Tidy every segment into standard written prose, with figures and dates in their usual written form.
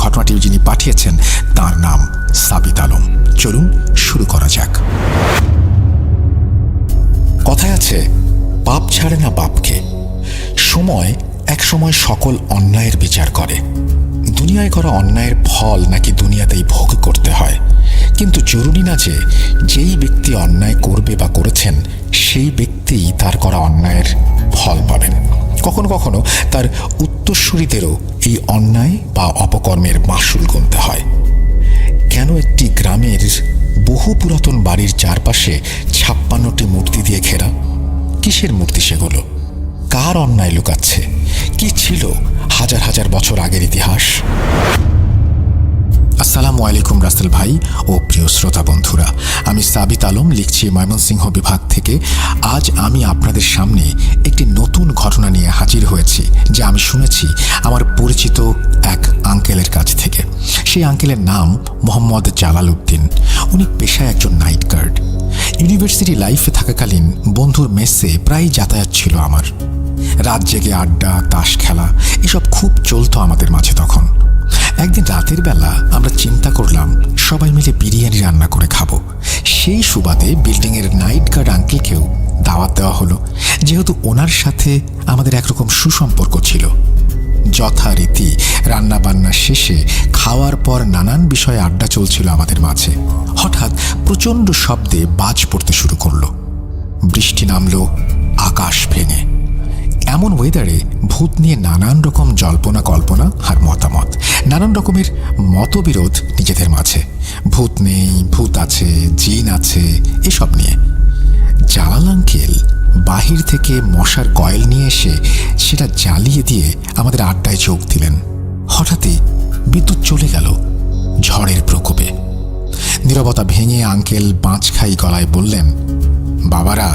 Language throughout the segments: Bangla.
ঘটনাটি যিনি পাঠিয়েছেন তার নাম সাবিত আলম। চলুন শুরু করা যাক। কথায় আছে, পাপ ছাড়ে না বাপকে। সময় এক সময় সকল অন্যায়ের বিচার করে। দুনিয়ায় করা অন্যায়ের ফল নাকি দুনিয়াতেই ভোগ করতে হয়, কিন্তু জরুরি না যে যেই ব্যক্তি অন্যায় করবে বা করেছেন সেই ব্যক্তিই তার করা অন্যায়ের ফল পাবেন। কখনো কখনো তার উত্তরসূরিদেরও এই অন্যায় বা অপকর্মের মাসুল গুনতে হয়। কেন একটি গ্রামের বহু পুরাতন বাড়ির চারপাশে 56টি মূর্তি দিয়ে ঘেরা? কিসের মূর্তি সেগুলো? কার অন্যায় লুকাচ্ছে? কি ছিল হাজার হাজার বছর আগের ইতিহাস? আসসালামু আলাইকুম রাসেল ভাই ও প্রিয় শ্রোতা বন্ধুরা, আমি সাবিত আলম লিখছি ময়মনসিংহ বিভাগ থেকে। আজ আমি আপনাদের সামনে একটি নতুন ঘটনা নিয়ে হাজির হয়েছি, যা আমি শুনেছি আমার পরিচিত এক আঙ্কেলের কাছ থেকে। সেই আঙ্কেলের নাম মোহাম্মদ জালাল উদ্দিন। উনি পেশায় একজন নাইট গার্ড। ইউনিভার্সিটি লাইফে থাকাকালীন বন্ধুর মেসে প্রায় যাতায়াত ছিল আমার। রাত জেগে আড্ডা, তাস খেলা এসব খুব চলতো আমাদের মাঝে তখন। একদিন রাতের বেলা আমরা চিন্তা করলাম সবাই মিলে বিরিয়ানি রান্না করে খাবো। সেই সুবাদে বিল্ডিংয়ের নাইট গার্ড আঙ্কেলকেও দাওয়াত দেওয়া হলো, যেহেতু ওনার সাথে আমাদের একরকম সুসম্পর্ক ছিল। যথারীতি রান্না বান্না শেষে খাওয়ার পর নানান বিষয়ে আড্ডা চলছিল আমাদের মাঝে। হঠাৎ প্রচণ্ড শব্দে বাজ পড়তে শুরু করলো। বৃষ্টি নামলো আকাশ ভেঙে। এমন ওয়েদারে ভূত নিয়ে নানান রকম জল্পনা কল্পনা আর মতামত, নানান রকমের মতবিরোধ নিজেদের মাঝে। ভূত নেই, ভূত আছে, জিন আছে, এসব নিয়ে জালাল আঙ্কেল বাহির থেকে মশার কয়েল নিয়ে এসে সেটা জ্বালিয়ে দিয়ে আমাদের আড্ডায় যোগ দিলেন। হঠাৎই বিদ্যুৎ চলে গেল ঝড়ের প্রকোপে। নীরবতা ভেঙে আঙ্কেল বাঁচখাই গলায় বললেন, বাবারা,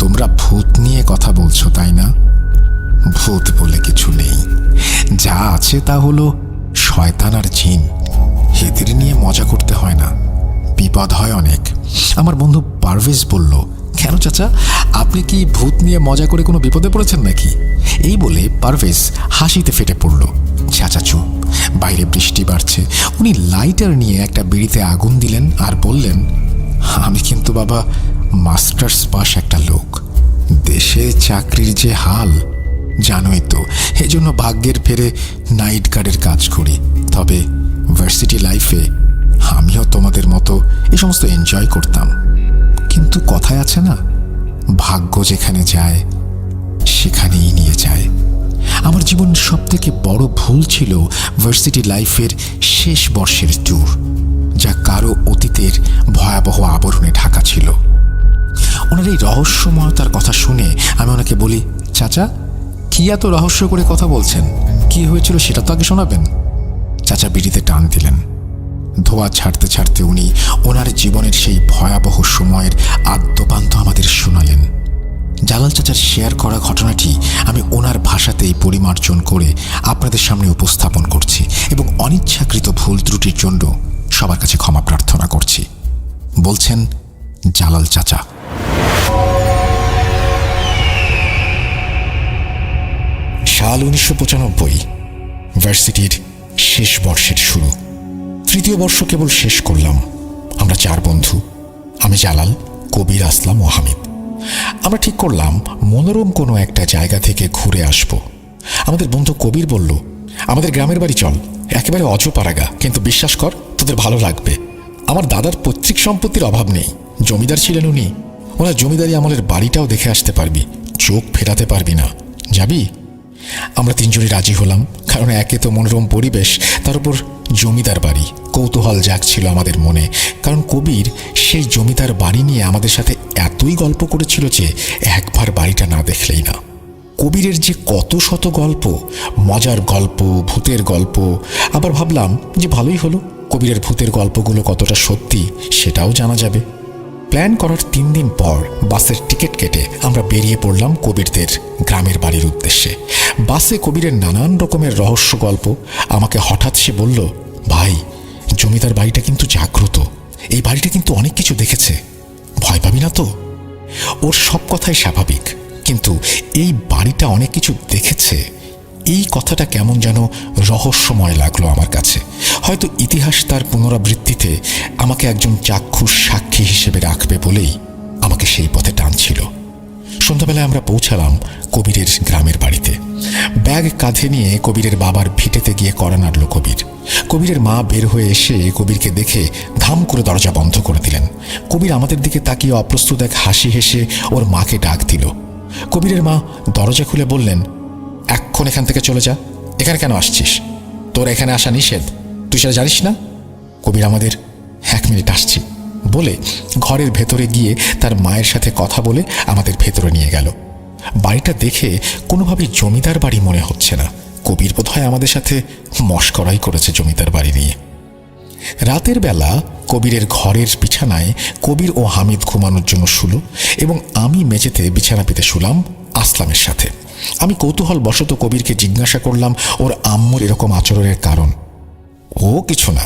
তোমরা ভূত নিয়ে কথা বলছো তাই না? ভূত বলে কিছু নেই, যা আছে তা হলো শয়তান আর জিন। এদের নিয়ে মজা করতে হয় না, বিপদ হয় অনেক। আমার বন্ধু পারভেজ বলল, কেন চাচা, আপনি কি ভূত নিয়ে মজা করে কোনো বিপদে পড়েছেন নাকি? এই বলে পারভেজ হাসিতে ফেটে পড়ল। চাচা চুপ। বাইরে বৃষ্টি বাড়ছে। উনি লাইটার নিয়ে একটা বিড়িতে আগুন দিলেন আর বললেন, আমি কিন্তু বাবা মাস্টার্স পাস একটা লোক। দেশে চাকরির যে হাল জানোই তো, এজন্য ভাগ্যের ফেরে নাইট গার্ডের কাজ করি। তবে ভার্সিটি লাইফে আমিও তোমাদের মতো এ সমস্ত এনজয় করতাম। কিন্তু কথায় আছে না, ভাগ্য যেখানে যায় সেখানেই নিয়ে যায়। আমার জীবনের সবথেকে বড় ভুল ছিল ভার্সিটি লাইফের শেষ বর্ষের ট্যুর, যা কারো অতীতের ভয়াবহ আবরণে ঢাকা ছিল। ওনার এই রহস্যময়তার কথা শুনে আমি ওনাকে বলি, চাচা কি এত রহস্য করে কথা বলছেন? কি হয়েছিল সেটা তো আগে শোনাবেন। চাচা বিড়িতে টান দিলেন। ধোঁয়া ছাড়তে ছাড়তে উনি ওনার জীবনের সেই ভয়াবহ সময়ের আদ্যপান্ত আমাদের শোনালেন। জালাল চাচার শেয়ার করা ঘটনাটি আমি ওনার ভাষাতেই পরিমার্জন করে আপনাদের সামনে উপস্থাপন করছি এবং অনিচ্ছাকৃত ভুল ত্রুটির জন্য সবার কাছে ক্ষমা প্রার্থনা করছি। বলছেন জালাল চাচা। সাল 1995, ভার্সিটির শেষ বর্ষের শুরু। তৃতীয় বর্ষ কেবল শেষ করলাম। আমরা 4 বন্ধু, আমি জালাল, কবির, আসলাম ও হামিদ। আমরা ঠিক করলাম মনোরম কোনো একটা জায়গা থেকে ঘুরে আসব। আমাদের বন্ধু কবির বলল, আমাদের গ্রামের বাড়ি চল, একেবারে অজপাড়াগা, কিন্তু বিশ্বাস কর তোদের ভালো লাগবে। আমার দাদার পৈতৃক সম্পত্তির অভাব নেই, জমিদার ছিলেন উনি। ওনার জমিদারি আমলের বাড়িটাও দেখে আসতে পারবি, চোখ ফেরাতে পারবি না। যাবি? আমরা 3 জনই রাজি হলাম, কারণ একে তো মনোরম পরিবেশ, তার উপর জমিদার বাড়ি। কৌতূহল জাগছিল আমাদের মনে, কারণ কবির সেই জমিদার বাড়ি নিয়ে আমাদের সাথে এতই গল্প করেছিল যে একবার বাড়িটা না দেখলেই না। কবিরের যে কত শত গল্প, মজার গল্প, ভূতের গল্প। আবার ভাবলাম যে ভালোই হলো, কবিরের ভূতের গল্পগুলো কতটা সত্যি সেটাও জানা যাবে। প্ল্যান করার 3 দিন পর বাসের টিকিট কেটে আমরা বেরিয়ে পড়লাম কবিরদের গ্রামের বাড়ির উদ্দেশ্যে। বাসে কবিরের নানান রকমের রহস্য গল্প। আমাকে হঠাৎ সে বলল, ভাই, জমিদার বাড়িটা কিন্তু জাগ্রত, এই বাড়িটা কিন্তু অনেক কিছু দেখেছে, ভয় পাবি না তো? ওর সব কথাই স্বাভাবিক, কিন্তু এই বাড়িটা অনেক কিছু দেখেছে, এই কথাটা কেমন যেন রহস্যময় লাগলো আমার কাছে। হয়তো ইতিহাস তার পুনরাবৃত্তিতে আমাকে একজন চাক্ষুষ সাক্ষী হিসেবে রাখবে বলেই আমাকে সেই পথে টানছিল। সন্ধ্যাবেলায় আমরা পৌঁছালাম কবিরের গ্রামের বাড়িতে। ব্যাগ কাঁধে নিয়ে কবিরের বাবার ভিটেতে গিয়ে কড়া নাড়ল কবির। কবিরের মা বের হয়ে এসে কবিরকে দেখে ধাম করে দরজা বন্ধ করে দিলেন। কবির আমাদের দিকে তাকিয়ে অপ্রস্তুত এক হাসি হেসে ওর মাকে ডাক দিল। কবিরের মা দরজা খুলে বললেন, এখন এখান থেকে চলে যা, এখানে কেন আসছিস? তোর এখানে আসা নিষেধ, তুই সেটা জানিস না? কবির আমাদের 1 মিনিট আসছি বলে ঘরের ভেতরে গিয়ে তার মায়ের সাথে কথা বলে আমাদের ভেতরে নিয়ে গেল। বাড়িটা দেখে কোনোভাবেই জমিদার বাড়ি মনে হচ্ছে না। কবির বোধহয় আমাদের সাথে মশকরাই করেছে জমিদার বাড়ি নিয়ে। রাতের বেলা কবিরের ঘরের বিছানায় কবির ও হামিদ ঘুমানোর জন্য শুলো এবং আমি মেঝেতে বিছানা পেতে শুলাম আসলামের সাথে। আমি কৌতূহল বশত কবিরকে জিজ্ঞাসা করলাম ওর আম্মুর এরকম আচরণের কারণ। ও কিছু না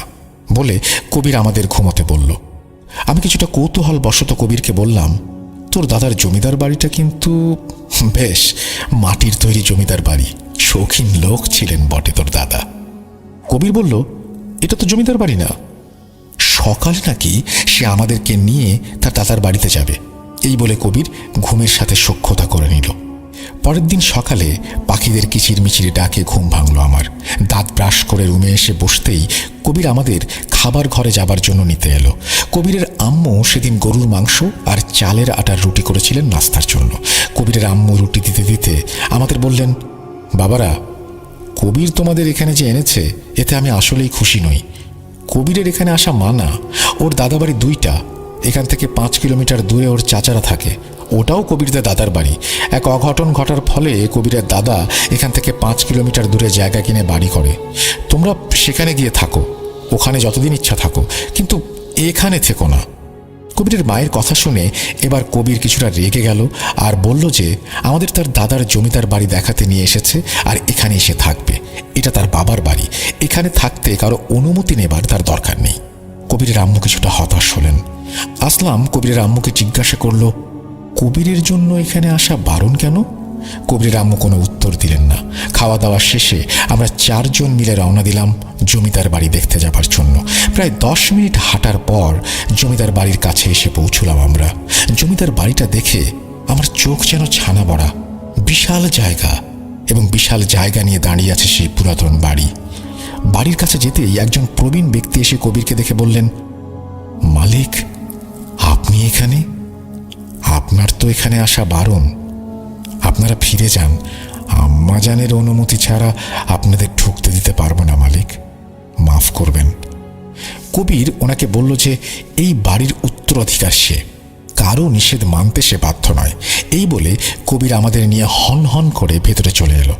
বলে কবির আমাদের ঘুমোতে বলল। আমি কিছুটা কৌতূহল বশত কবিরকে বললাম, তোর দাদার জমিদার বাড়িটা কিন্তু বেশ মাটির তৈরি জমিদার বাড়ি, শৌখিন লোক ছিলেন বটে তোর দাদা। কবির বলল, এটা তো জমিদার বাড়ি না। সকালে নাকি সে আমাদেরকে নিয়ে তার দাদার বাড়িতে যাবে, এই বলে কবির ঘুমের সাথে সখ্যতা করে নিল। পরের দিন সকালে পাখিদের কিচিরমিচির ডাকে ঘুম ভাঙল আমার। দাঁত ব্রাশ করে রুমে এসে বসতেই কবির আমাদের খাবার ঘরে যাবার জন্য নিতে এলো। কবিরের আম্মু সেদিন গরুর মাংস আর চালের আটার রুটি করেছিলেন নাস্তার জন্য। কবিরের আম্মু রুটি দিতে দিতে আমাদের বললেন, বাবারা, কবির তোমাদের এখানে যে এনেছে এতে আমি আসলেই খুশি নই। কবিরের এখানে আসা মানা। ওর দাদাবাড়ি 2টা, এখান থেকে 5 কিলোমিটার দূরে ওর চাচারা থাকে, ওটাও কবিরদের দাদার বাড়ি। এক অঘটন ঘটার ফলে কবিরের দাদা এখান থেকে 5 কিলোমিটার দূরে জায়গা কিনে বাড়ি করে। তোমরা সেখানে গিয়ে থাকো, ওখানে যতদিন ইচ্ছা থাকো, কিন্তু এখানে থেকো না। কবিরের মায়ের কথা শুনে এবার কবির কিছুটা রেগে গেল আর বলল যে আমাদের তার দাদার জমিদার বাড়ি দেখাতে নিয়ে এসেছে আর এখানে এসে থাকবে। এটা তার বাবার বাড়ি, এখানে থাকতে কারো অনুমতি নেবার তার দরকার নেই। কবিরের আম্মু কিছুটা হতাশ হলেন। আসলাম কবিরের আম্মুকে জিজ্ঞাসা করল, কবিরের জন্য এখানে আসা বারণ কেন? কবিরের আম্মু কোনো উত্তর দিলেন না। খাওয়া দাওয়া শেষে আমরা 4 জন মিলে রওনা দিলাম জমিদার বাড়ি দেখতে যাবার জন্য। প্রায় 10 মিনিট হাঁটার পর জমিদার বাড়ির কাছে এসে পৌঁছলাম আমরা। জমিদার বাড়িটা দেখে আমার চোখ যেন ছানা বড়া। বিশাল জায়গা এবং বিশাল জায়গা নিয়ে দাঁড়িয়ে আছে সেই পুরাতন বাড়ি। বাড়ির কাছে যেতেই একজন প্রবীণ ব্যক্তি এসে কবিরকে দেখে বললেন, মালিক, আপনি এখানে? আপনার তো এখানে আসা বারণ, আপনারা ফিরে যান, আম্মাজানের অনুমতি ছাড়া আপনাদের ঢুকতে দিতে পারবো না মালিক, মাফ করবেন। কবির ওনাকে বলল যে এই বাড়ির উত্তরাধিকার সে, কারো নিষেধ মানতে সে বাধ্য নয়। এই বলে কবির আমাদের নিয়ে হন হন করে ভেতরে চলে এলো।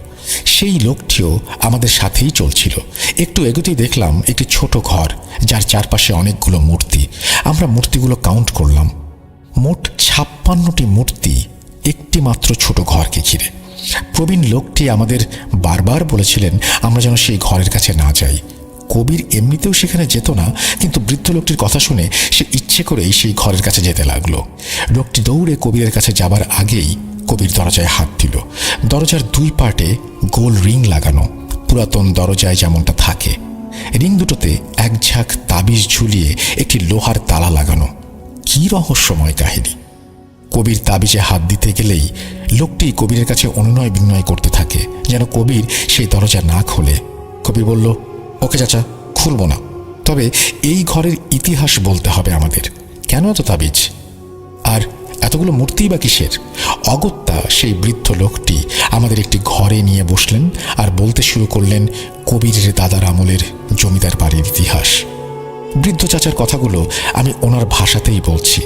সেই লোকটিও আমাদের সাথেই চলছিল। একটু এগোতেই দেখলাম একটি ছোট ঘর, যার চারপাশে অনেকগুলো মূর্তি। আমরা মূর্তিগুলো কাউন্ট করলাম, মোট 56টি মূর্তি একটি মাত্র ছোট ঘরকে ঘিরে। প্রবীণ লোকটি আমাদের বারবার বলেছিলেন আমরা যেন সেই ঘরের কাছে না যাই। কবির এমনিতেও সেখানে যেত না, কিন্তু বৃদ্ধ লোকটির কথা শুনে সে ইচ্ছে করেই সেই ঘরের কাছে যেতে লাগলো। লোকটি দৌড়ে কবিরের কাছে যাবার আগেই কবির দরজায় হাত দিল। দরজার 2 পার্টে গোল রিং লাগানো, পুরাতন দরজায় যেমনটা থাকে। রিং দুটোতে এক ঝাঁক তাবিজ ঝুলিয়ে একটি লোহার তালা লাগানো। কি রহস্যময় কাহিনী! কবির তাবিজে হাত দিতে গেলেই লোকটি কবিরের কাছে অনুনয় বিনয় করতে থাকে যেন কবির সেই দরজা না খোলে। কবির বলল, ওকে চাচা, খুলব না, তবে এই ঘরের ইতিহাস বলতে হবে আমাদের। কেন এত তাবিজ আর এতগুলো মূর্তি বা কিসের? অগত্যা সেই বৃদ্ধ লোকটি আমাদের একটি ঘরে নিয়ে বসলেন আর বলতে শুরু করলেন কবিরের দাদার আমলের জমিদার বাড়ির ইতিহাস। বৃদ্ধ চাচার কথাগুলো আমি ওনার ভাষাতেই বলছি।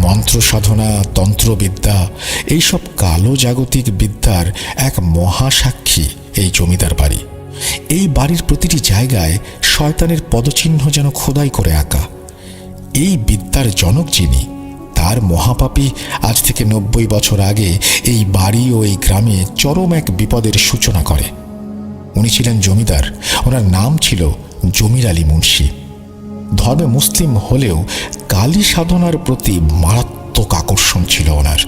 মন্ত্র সাধনা, তন্ত্রবিদ্যা, এইসব কালো জাগতিক বিদ্যার এক মহাসাক্ষী এই জমিদার বাড়ি। এই বাড়ির প্রতিটি জায়গায় শয়তানের পদচিহ্ন যেন খোদাই করে আঁকা। এই বিদ্যার জনক যিনি, তার মহাপাপী আজ থেকে 90 বছর আগে এই বাড়ি ও এই গ্রামে চরম এক বিপদের সূচনা করে। উনি ছিলেন জমিদার, ওনার নাম ছিল জমির আলী মুন্সি। ধর্মে মুসলিম হলেও কালী সাধনার প্রতি মারাত্মক আকর্ষণ ছিল ওনার।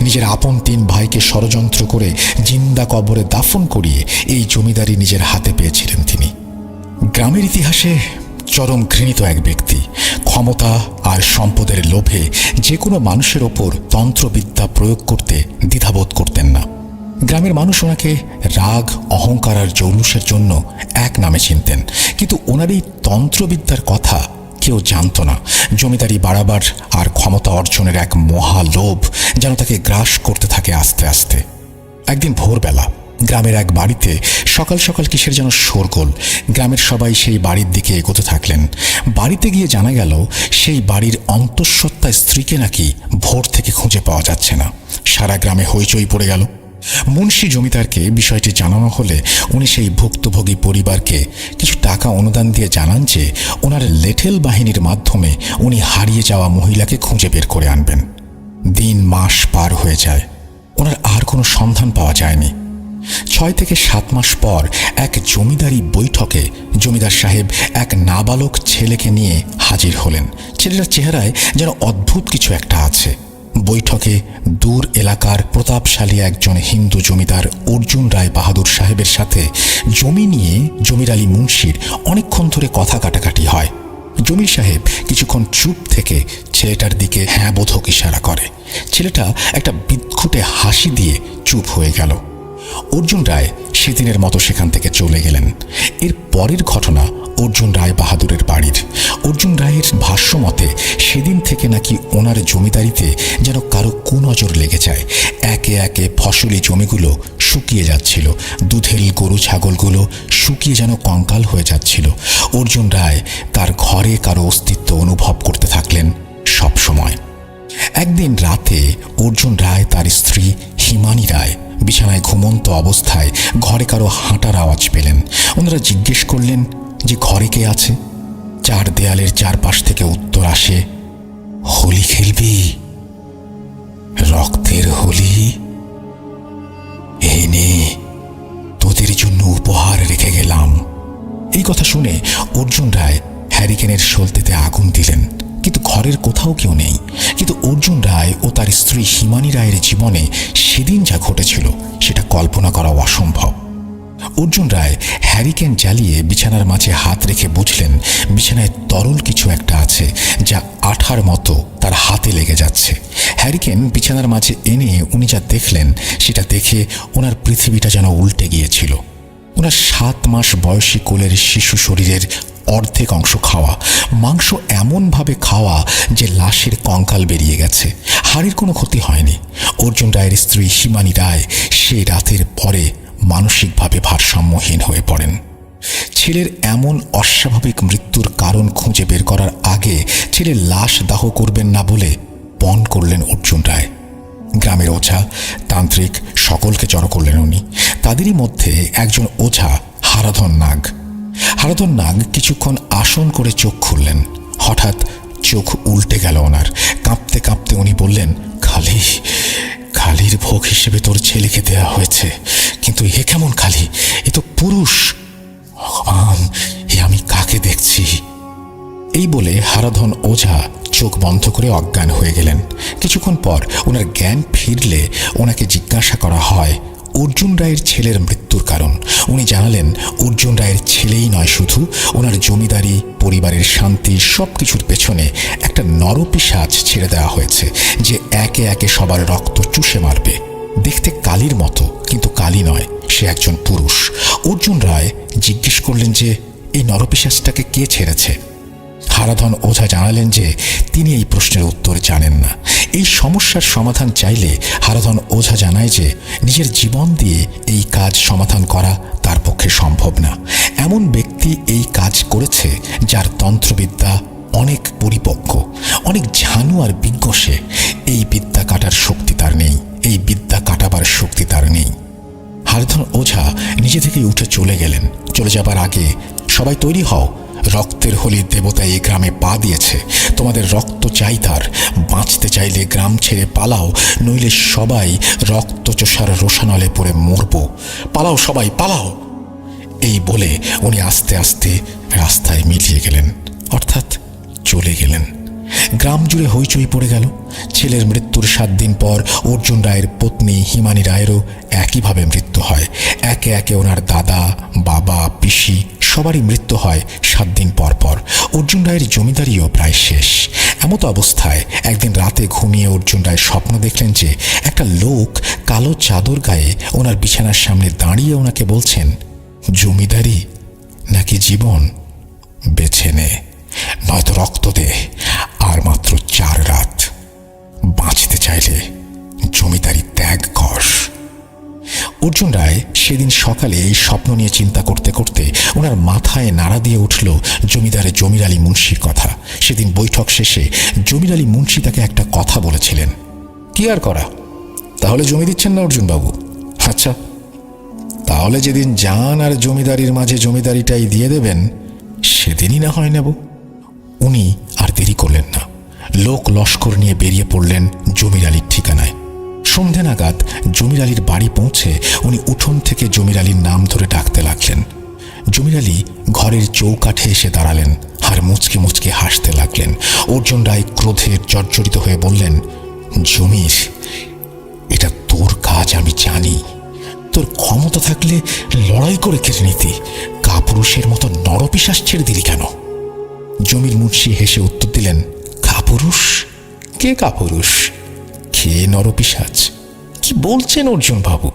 নিজের আপন 3 ভাইকে ষড়যন্ত্র করে জিন্দা কবরে দাফন করিয়ে এই জমিদারি নিজের হাতে পেয়েছিলেন তিনি। গ্রামের ইতিহাসে চরম ঘৃণিত এক ব্যক্তি, ক্ষমতা আর সম্পদের লোভে যে কোনো মানুষের ওপর তন্ত্রবিদ্যা প্রয়োগ করতে দ্বিধাবোধ করতেন না। গ্রামের মানুষ ওনাকে রাগ, অহংকার আর জৌলুসের জন্য এক নামে চিনতেন, কিন্তু ওনার এই তন্ত্রবিদ্যার কথা কেউ জানত না। জমিদারি বাড়াবার আর ক্ষমতা অর্জনের এক মহালোভ যেন তাকে গ্রাস করতে থাকে আস্তে আস্তে। একদিন ভোরবেলা গ্রামের এক বাড়িতে সকাল সকাল কিসের যেন শোরগোল। গ্রামের সবাই সেই বাড়ির দিকে এগোতে থাকলেন। বাড়িতে গিয়ে জানা গেল সেই বাড়ির অন্তঃসত্ত্বা স্ত্রীকে নাকি ভোর থেকে খুঁজে পাওয়া যাচ্ছে না। সারা গ্রামে হইচই পড়ে গেল। মুন্সি জমিদারকে বিষয়টি জানানো হলে উনি সেই ভুক্তভোগী পরিবারকে কিছু টাকা অনুদান দিয়ে জানান যে ওনার লেঠেল বাহিনীর মাধ্যমে উনি হারিয়ে যাওয়া মহিলাকে খুঁজে বের করে আনবেন। দিন মাস পার হয়ে যায়, ওনার আর কোনো সন্ধান পাওয়া যায়নি। 6 থেকে 7 মাস পর এক জমিদারি বৈঠকে জমিদার সাহেব এক নাবালক ছেলেকে নিয়ে হাজির হলেন। ছেলেটার চেহারায় যেন অদ্ভুত কিছু একটা আছে। বৈঠকে দূর এলাকার প্রতাপশালী একজন হিন্দু জমিদার অর্জুন রায় বাহাদুর সাহেবের সাথে জমি নিয়ে জমির আলী মুন্সির অনেকক্ষণ ধরে কথা কাটাকাটি হয়। জমির সাহেব কিছুক্ষণ চুপ থেকে ছেলেটার দিকে হ্যাঁ বোধক ইশারা করে। ছেলেটা একটা বিদঘুটে হাসি দিয়ে চুপ হয়ে গেল। অর্জুন রায় সেদিনের মতো সেখান থেকে চলে গেলেন। এর পরের ঘটনা অর্জুন রায় বাহাদুরের বাড়ির। অর্জুন রায়ের ভাষ্য মতে সেদিন থেকে নাকি ওনার জমিদারিতে যেন কারো কুনজর লেগে যায়। একে একে ফসলি জমিগুলো শুকিয়ে যাচ্ছিল, দুধেল গরু ছাগলগুলো শুকিয়ে যেন কঙ্কাল হয়ে যাচ্ছিল। অর্জুন রায় তার ঘরে কারো অস্তিত্ব অনুভব করতে থাকলেন সব সময়। একদিন রাতে অর্জুন রায় তার স্ত্রী হিমানী রায় বিছানায় ঘুমন্ত অবস্থায় ঘরে কারো হাঁটার আওয়াজ পেলেন। ওনারা জিজ্ঞেস করলেন যে ঘরে কে আছে। 4 দেয়ালের চারপাশ থেকে উত্তর আসে, হোলি খেলবি? রক্তের হোলি? এই নে, তোদের জন্য উপহার রেখে গেলাম। এই কথা শুনে অর্জুন রায় হ্যারিকেনের সলতেতে আগুন দিলেন, কিন্তু ঘরের কোথাও কেউ নেই। কিন্তু অর্জুন রায় ও তার স্ত্রী হিমানী রায়ের জীবনে সেদিন যা ঘটেছিল সেটা কল্পনা করা অসম্ভব। অর্জুন রায় হ্যারিকেন জ্বালিয়ে বিছানার মাঝে হাত রেখে বুঝলেন বিছানায় তরল কিছু একটা আছে যা আঠার মতো তার হাতে লেগে যাচ্ছে। হ্যারিকেন বিছানার মাঝে এনে উনি যা দেখলেন সেটা দেখে ওনার পৃথিবীটা যেন উল্টে গিয়েছিল। ওনার 7 মাস বয়সী কোলের শিশু শরীরের অর্ধেক অংশ খাওয়া, মাংস এমনভাবে খাওয়া যে লাশের কঙ্কাল বেরিয়ে গেছে। হাড়ের কোনো ক্ষতি হয়নি। অর্জুন রায়ের স্ত্রী হিমানী রায় সেই রাতের পরে মানসিকভাবে ভারসাম্যহীন হয়ে পড়েন। ছেলের এমন অস্বাভাবিক মৃত্যুর কারণ খুঁজে বের করার আগে ছেলের লাশ দাহ করবেন না বলে পণ করলেন অর্জুন রায়। গ্রামের ওঝা, তান্ত্রিক সকলকে জড়ো করলেন উনি। তাদেরই মধ্যে একজন ওঝা হারাধন নাগ। হারাধন নাগ কিছুক্ষণ আসন করে চোখ খুললেন। হঠাৎ চোখ উল্টে গেল ওনার। কাঁপতে কাঁপতে উনি বললেন, খালির ভোগ হিসেবে তোর ছেলেকে দেয়া হয়েছে, কিন্তু এ কেমন খালি? এ তো পুরুষ। ভগবান, এ আমি কাকে দেখছি? এই বলে হারাধন ওঝা চোখ বন্ধ করে অজ্ঞান হয়ে গেলেন। কিছুক্ষণ পর ওনার জ্ঞান ফিরলে ওনাকে জিজ্ঞাসা করা হয় অর্জুন রায়ের ছেলের মৃত্যুর কারণ। উনি জানালেন অর্জুন রায়ের ছেলেই নয়, শুধু ওনার জমিদারি, পরিবারের শান্তি সব কিছুর পেছনে একটা নরপিশাচ ছেড়ে দেওয়া হয়েছে যে একে একে সবার রক্ত চুষে মারবে। দেখতে কালীর মতো, কিন্তু কালী নয়, সে একজন পুরুষ। অর্জুন রায় জিজ্ঞেস করলেন যে এই নরপিশাচটাকে কে ছেড়েছে। হারাধন ওঝা জানালেন যে তিনি এই প্রশ্নের উত্তর জানেন না। এই সমস্যার সমাধান চাইলে হারাধন ওঝা জানায় যে নিজের জীবন দিয়ে এই কাজ সমাধান করা তার পক্ষে সম্ভব না। এমন ব্যক্তি এই কাজ করেছে যার তন্ত্রবিদ্যা অনেক পরিপক্ক, অনেক ঝানু আর বিজ্ঞ সে। এই বিদ্যা কাটার শক্তি তার নেই, এই বিদ্যা কাটাবার শক্তি তার নেই। হারাধন ওঝা নিজে থেকেই উঠে চলে গেলেন। চলে যাবার আগে, সবাই তৈরি হও, রক্তের হোলির দেবতা এই গ্রামে পা দিয়েছে, তোমাদের রক্ত চাই তার। বাঁচতে চাইলে গ্রাম ছেড়ে পালাও, নইলে সবাই রক্তচোষার রোষানলে পড়ে মরব। পালাও সবাই, পালাও। এই বলে উনি আস্তে আস্তে রাস্তায় মিলিয়ে গেলেন, অর্থাৎ চলে গেলেন। গ্রাম জুড়ে হইচই পড়ে গেল। ছেলের মৃত্যুর 7 দিন পর অর্জুন রায়ের পত্নী হিমানী রায়েরও একইভাবে মৃত্যু হয়। একে একে ওনার দাদা, বাবা, পিসি সবারই মৃত্যু হয় 7 দিন পর পর। অর্জুন রায়ের জমিদারিও প্রায় শেষ। এমতো অবস্থায় একদিন রাতে ঘুমিয়ে অর্জুন রায় স্বপ্ন দেখলেন যে একটা লোক কালো চাদর গায়ে ওনার বিছানার সামনে দাঁড়িয়ে ওনাকে বলছেন, জমিদারি নাকি জীবন, বেছে নে, নয়তো রক্ত দে, আর মাত্র 4 রাত, বাঁচতে চাইলে জমিদারি ত্যাগ কর। অর্জুন রায় সেদিন সকালে এই স্বপ্ন নিয়ে চিন্তা করতে করতে ওনার মাথায় নাড়া দিয়ে উঠল জমিদারে জমির আলী মুন্সির কথা। সেদিন বৈঠক শেষে জমির আলী মুন্সি তাকে একটা কথা বলেছিলেন, কি আর করা, তাহলে জমি দিচ্ছেন না অর্জুনবাবু? আচ্ছা, তাহলে যেদিন জান আর জমিদারির মাঝে জমিদারিটাই দিয়ে দেবেন সেদিনই না হয় নেব। উনি আর দেরি করলেন না, লোক লস্কর নিয়ে বেরিয়ে পড়লেন জমির আলীর ঠিকানায়। সন্ধে নাগাদ জমির আলীর বাড়ি পৌঁছে উনি উঠোন থেকে জমির আলীর নাম ধরে ডাকতে লাগলেন। জমির আলী ঘরের চৌকাঠে এসে দাঁড়ালেন আর মুচকে মুচকে হাসতে লাগলেন। অর্জুন রায় ক্রোধে জর্জরিত হয়ে বললেন, জমির, এটা তোর কাজ আমি জানি। তোর ক্ষমতা থাকলে লড়াই করে কেড়ে নিতি, কাপুরুষের মতো নরপিশাচ ছেড়ে দিলি কেন? জমির মুন্সি হেসে উত্তর দিলেন, কাপুরুষ? কে কাপুরুষ? কে নরপিশাচ? কি বলছেন অর্জুন বাবু?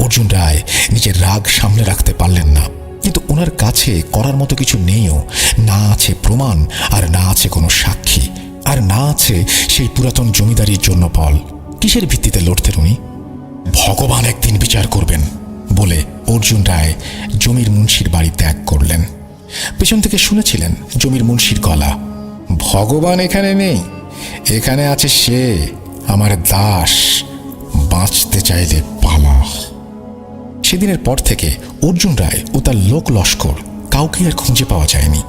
অর্জুন রায় নিজের রাগ সামলে রাখতে পারলেন না, কিন্তু ওনার কাছে করার মতো কিছু নেইও। না আছে প্রমাণ, আর না আছে কোনো সাক্ষী, আর না আছে সেই পুরাতন জমিদারির জন্য বল। কিসের ভিত্তিতে লড়তেন উনি? ভগবান একদিন বিচার করবেন বলে অর্জুন রায় জমির মুন্সির বাড়ি ত্যাগ করলেন। পেছন থেকে শুনেছিলেন জমির মুন্সির গলা, ভগবান এখানে নেই, এখানে আছে সে, আমার দাস, বাঁচতে চাইলে পালা। সেদিনের পর থেকে অর্জুন রায় ও তার লোক লস্কর কাউকে আর খুঁজে পাওয়া যায়নি।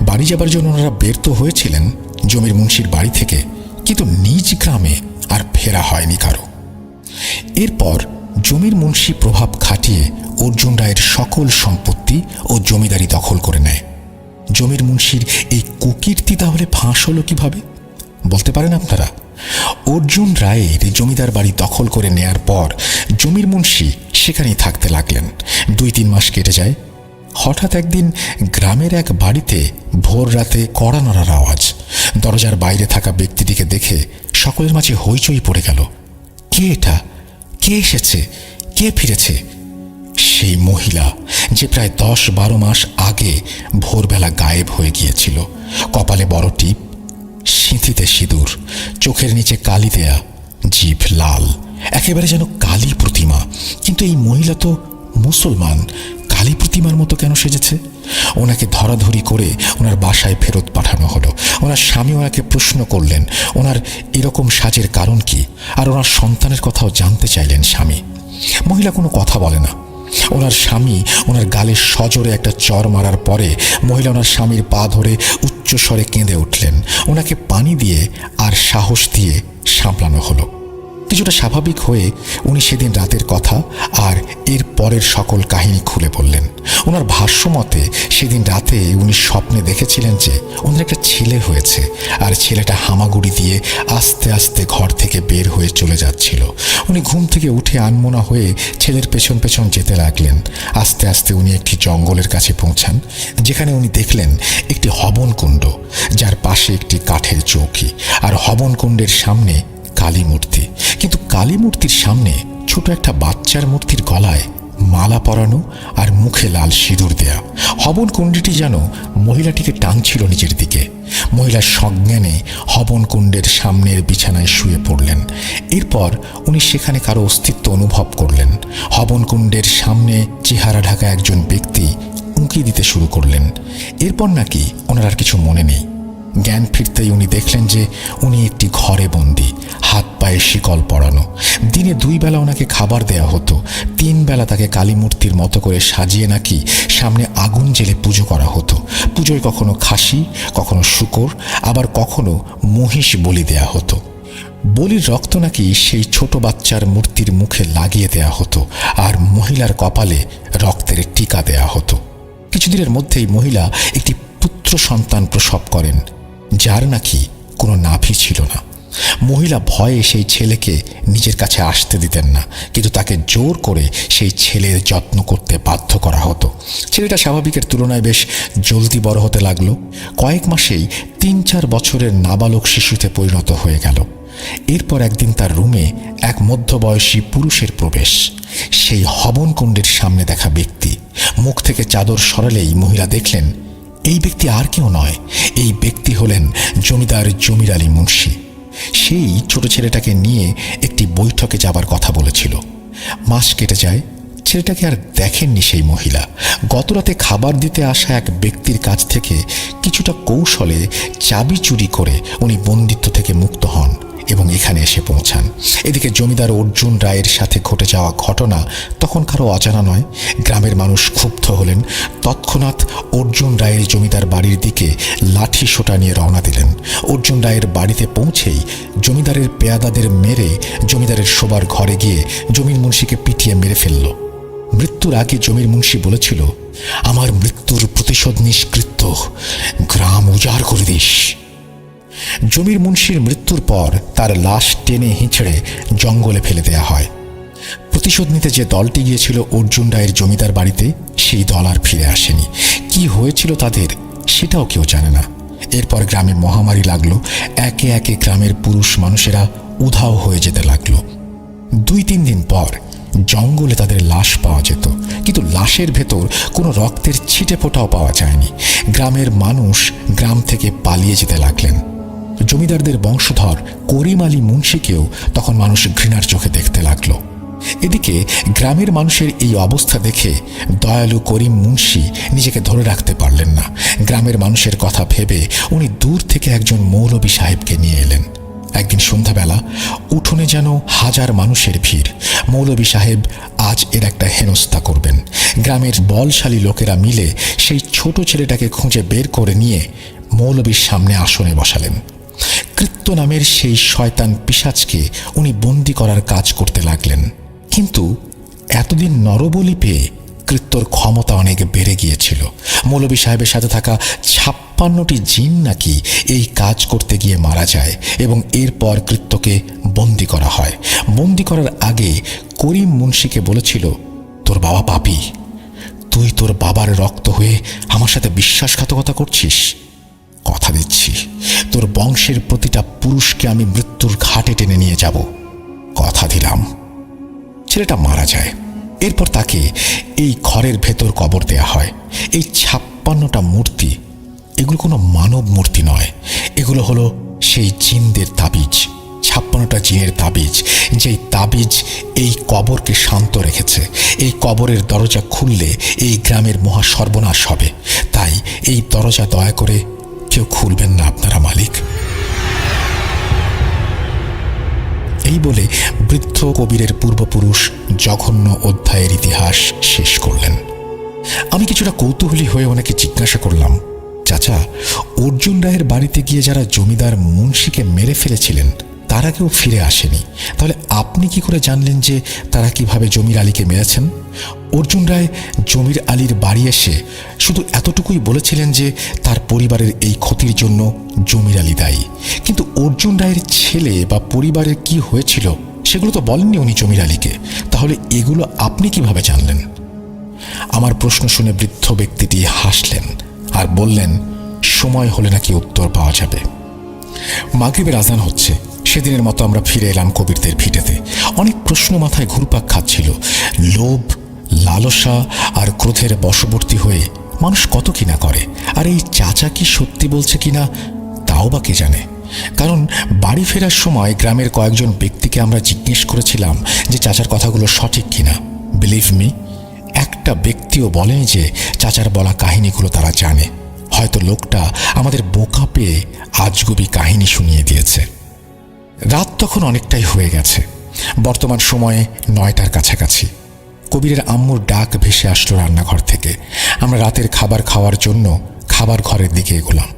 বাড়ি যাবার জন্য ওনারা বের তো হয়েছিলেন জমির মুন্সির বাড়ি থেকে, কিন্তু নিজ গ্রামে আর ফেরা হয়নি কারো। এরপর জমির মুন্সি প্রভাব খাটিয়ে অর্জুন রায়ের সকল সম্পত্তি ও জমিদারি দখল করে নেয়। জমির মুন্সির এই কুকীর্তি তাহলে ফাঁস হলো কিভাবে বলতে পারেন আপনারা? অর্জুন রায়ের জমিদার বাড়ি দখল করে নেয়ার পর জমির মুন্সি সেখানেই থাকতে লাগলেন। 2-3 মাস কেটে যায়। হঠাৎ একদিন গ্রামের এক বাড়িতে ভোর রাতে কড়া নাড়ার আওয়াজ। দরজার বাইরে থাকা ব্যক্তিটিকে দেখে সকলের মাঝে হইচই পড়ে গেল। কে এটা? কে এসেছে? কে ফিরেছে? সেই মহিলা যে প্রায় 10-12 মাস আগে ভোরবেলা গায়েব হয়ে গিয়েছিল। কপালে বড় টিপ, সিঁথিতে সিঁদুর, চোখের নিচে কালি দেয়া, জিভ লাল, একেবারে যেন কালী প্রতিমা। কিন্তু এই মহিলা তো মুসলমান, কালী প্রতিমার মতো কেন সেজেছে? ওনাকে ধরাধরি করে ওনার বাসায় ফেরত পাঠানো হলো। ওনার স্বামী ওনাকে প্রশ্ন করলেন ওনার এরকম সাজের কারণ কি, আর ওনার সন্তানের কথাও জানতে চাইলেন স্বামী। মহিলা কোনো কথা বলে না। ওনার স্বামী ওনার গালে সজোরে একটা চর মারার পরে মহিলা ওনার স্বামীর পা ধরে উচ্চস্বরে কেঁদে উঠলেন। ওনাকে পানি দিয়ে আর সাহস দিয়ে সামলানো হলো। কিছুটা স্বাভাবিক হয়ে উনি সেদিন রাতের কথা আর এর পরের সকল কাহিনী খুলে বললেন। ওনার ভাষ্য মতে সেদিন রাতে উনি স্বপ্নে দেখেছিলেন যে ওনার একটা ছেলে হয়েছে, আর ছেলেটা হামাগুড়ি দিয়ে আস্তে আস্তে ঘর থেকে বের হয়ে চলে যাচ্ছিল। উনি ঘুম থেকে উঠে আনমনা হয়ে ছেলের পেছন পেছন যেতে লাগলেন। আস্তে আস্তে উনি একটি জঙ্গলের কাছে পৌঁছান, যেখানে উনি দেখলেন একটি হবনকুণ্ড, যার পাশে একটি কাঠের চৌকি, আর হবনকুণ্ডের সামনে কালী মূর্তি। কিন্তু কালী মূর্তির সামনে ছোট একটা বাচ্চার মূর্তির গলায় মালা পরানো আর মুখে লাল সিঁদুর দেয়া। হবনকুণ্ডটি যেন মহিলাটিকে টানছিল নিজের দিকে। মহিলার সজ্ঞানে হবনকুণ্ডের সামনের বিছানায় শুয়ে পড়লেন। এরপর উনি সেখানে কারো অস্তিত্ব অনুভব করলেন। হবনকুণ্ডের সামনে চেহারা ঢাকা একজন ব্যক্তি উঁকি দিতে শুরু করলেন। এরপর নাকি ওনার আর কিছু মনে নেই। জ্ঞান ফিরতেই উনি দেখলেন যে উনি একটি ঘরে বন্দী, হাত পায়ে শিকল পরানো। দিনে 2 বেলা ওনাকে খাবার দেয়া হতো। 3 বেলা তাকে কালী মূর্তির মতো করে সাজিয়ে নাকি সামনে আগুন জ্বেলে পুজো করা হতো। পুজোয় কখনো খাসি, কখনো শূকর, আবার কখনো মহিষ বলি দেয়া হতো। বলির রক্ত নাকি সেই ছোট বাচ্চার মূর্তির মুখে লাগিয়ে দেয়া হতো, আর মহিলার কপালে রক্তের টিকা দেয়া হতো। কিছুদিনের মধ্যেই মহিলা একটি পুত্র সন্তান প্রসব করেন, যার নাকি কোনো নাভি ছিল না। মহিলা ভয়ে সেই ছেলেকে নিজের কাছে আসতে দিতেন না, কিন্তু তাকে জোর করে সেই ছেলের যত্ন করতে বাধ্য করা হতো। ছেলেটা স্বাভাবিকের তুলনায় বেশ জলদি বড় হতে লাগলো। কয়েক মাসেই 3-4 বছরের নাবালক শিশুতে পরিণত হয়ে গেল। এরপর একদিন তার রুমে এক মধ্যবয়সী পুরুষের প্রবেশ। সেই হবনকুণ্ডের সামনে দেখা ব্যক্তি। মুখ থেকে চাদর সরালেই মহিলা দেখলেন এই ব্যক্তি আর কেউ নয়, এই ব্যক্তি হলেন জমিদার জমির আলী মুন্সি। সেই ছোট ছেলেটাকে নিয়ে একটি বৈঠকে যাবার কথা বলেছিল। মাস কেটে যায়, ছেলেটাকে আর দেখেননি সেই মহিলা। গতরাতে খাবার দিতে আসা এক ব্যক্তির কাছ থেকে কিছুটা কৌশলে চাবি চুরি করে উনি বন্দিত্ব থেকে মুক্ত হন এবং এখানে এসে পৌঁছান। এদিকে জমিদার অর্জুন রায়ের সাথে ঘটে যাওয়া ঘটনা তখন কারো অজানা নয়। গ্রামের মানুষ ক্ষুব্ধ হলেন। তৎক্ষণাৎ অর্জুন রায়ের জমিদার বাড়ির দিকে লাঠি সোটা নিয়ে রওনা দিলেন। অর্জুন রায়ের বাড়িতে পৌঁছেই জমিদারের পেয়াদাদের মেরে জমিদারের শোবার ঘরে গিয়ে জমির মুন্সিকে পিটিয়ে মেরে ফেলল। মৃত্যুর আগে জমির মুন্সি বলেছিল, আমার মৃত্যুর প্রতিশোধ নিষ্কৃত, গ্রাম উজাড় করে দিস। জমির মুন্সির মৃত্যুর পর তার লাশ টেনে হিঁচড়ে জঙ্গলে ফেলে দেয়া হয়। প্রতিশোধ নিতে যে দলটি গিয়েছিল অর্জুন রায়ের জমিদার বাড়িতে, সেই দল আর ফিরে আসেনি। কি হয়েছিল তাদের সেটাও কেউ জানে না। এরপর গ্রামে মহামারী লাগলো। একে একে গ্রামের পুরুষ মানুষেরা উধাও হয়ে যেতে লাগলো। 2-3 দিন পর জঙ্গলে তাদের লাশ পাওয়া যেত, কিন্তু লাশের ভেতর কোনো রক্তের ছিটে ফোঁটাও পাওয়া যায়নি। গ্রামের মানুষ গ্রাম থেকে পালিয়ে যেতে লাগলেন। জমিদারদের বংশধর করিম আলী মুন্সিকেও তখন মানুষ ঘৃণার চোখে দেখতে লাগলো। এদিকে গ্রামের মানুষের এই অবস্থা দেখে দয়ালু করিম মুন্সি নিজেকে ধরে রাখতে পারলেন না। গ্রামের মানুষের কথা ভেবে উনি দূর থেকে একজন মৌলবী সাহেবকে নিয়ে এলেন। একদিন সন্ধ্যাবেলা উঠোনে যেন হাজার মানুষের ভিড়। মৌলবী সাহেব আজ এর একটা হেনস্থা করবেন। গ্রামের বলশালী লোকেরা মিলে সেই ছোট ছেলেটাকে খুঁজে বের করে নিয়ে মৌলবীর সামনে আসনে বসালেন। কৃত্য নামের সেই শয়তান পিশাচকে উনি বন্দি করার কাজ করতে লাগলেন। কিন্তু এতদিন নরবলি পেয়ে কৃত্যর ক্ষমতা অনেক বেড়ে গিয়েছিল। মৌলবী সাহেবের সাথে থাকা 56টি জিন নাকি এই কাজ করতে গিয়ে মারা যায় এবং এরপর কৃত্যকে বন্দি করা হয়। বন্দি করার আগে করিম মুন্সিকে বলেছিল, তোর বাবা পাপী, তুই তোর বাবার রক্ত হয়ে আমার সাথে বিশ্বাসঘাতকতা করছিস। কথা দিচ্ছি, তোর বংশের প্রতিটা পুরুষকে আমি মৃত্যুর ঘাটে টেনে নিয়ে যাব, কথা দিলাম। ছেলেটা মারা যায়। এরপর তাকে এই ঘরের ভেতর কবর দেয়া হয়। এই 56টা মূর্তি, এগুলো কোনো মানব মূর্তি নয়, এগুলো হলো সেই জিনদের তাবিজ। 56টা জিনের তাবিজ, যেই তাবিজ এই কবরকে শান্ত রেখেছে। এই কবরের দরজা খুললে এই গ্রামের মহা সর্বনাশ হবে। তাই এই দরজা দয়া করে কেউ খুলবেন না আপনারা মালিক। এই বলে বৃদ্ধ কবিরের পূর্বপুরুষ জঘন্য অধ্যায়ের ইতিহাস শেষ করলেন। আমি কিছুটা কৌতূহলী হয়ে ওনাকে জিজ্ঞাসা করলাম, চাচা, অর্জুন রায়ের বাড়িতে গিয়ে যারা জমিদার মুন্সিকে মেরে ফেলেছিলেন তারা কেউ ফিরে আসেনি, তাহলে আপনি কি করে জানলেন যে তারা কিভাবে জমির আলীকে মেরেছেন? অর্জুন রায় জমির আলীর বাড়ি এসে শুধু এতটুকুই বলেছিলেন যে তার পরিবারের এই ক্ষতির জন্য জমির আলী দায়ী, কিন্তু অর্জুন রায়ের ছেলে বা পরিবারের কি হয়েছিল সেগুলো তো বলেননি উনি জমির আলীকে। তাহলে এগুলো আপনি কিভাবে জানলেন? আমার প্রশ্ন শুনে বৃদ্ধ ব্যক্তিটি হাসলেন আর বললেন, সময় হলে নাকি উত্তর পাওয়া যাবে। মাগরিবের আজান হচ্ছে। সেদিনের মতো আমরা ফিরে এলাম কবিরদের ভিটেতে। অনেক প্রশ্ন মাথায় ঘুরপাক খাচ্ছিল। লোভ, লালসা আর ক্রোধের বশবর্তী হয়ে মানুষ কত কিনা করে, আর এই চাচা কি সত্যি বলছে কিনা তাও বা কে জানে। কারণ বাড়ি ফেরার সময় গ্রামের কয়েকজন ব্যক্তিকে আমরা জিজ্ঞেস করেছিলাম যে চাচার কথাগুলো সঠিক কিনা। বিলিভ মি, একটা ব্যক্তিও বলেনি যে চাচার বলা কাহিনীগুলো তারা জানে। হয়তো লোকটা আমাদের বোকা পেয়ে আজগুবি কাহিনী শুনিয়ে দিয়েছে। রাত তখন অনেকটাই হয়ে গেছে, বর্তমান সময়ে 9টার কাছাকাছি। কবিরের আম্মুর ডাক ভেসে আসলো রান্নাঘর থেকে। আমরা রাতের খাবার খাওয়ার জন্য খাবার ঘরের দিকে এগোলাম।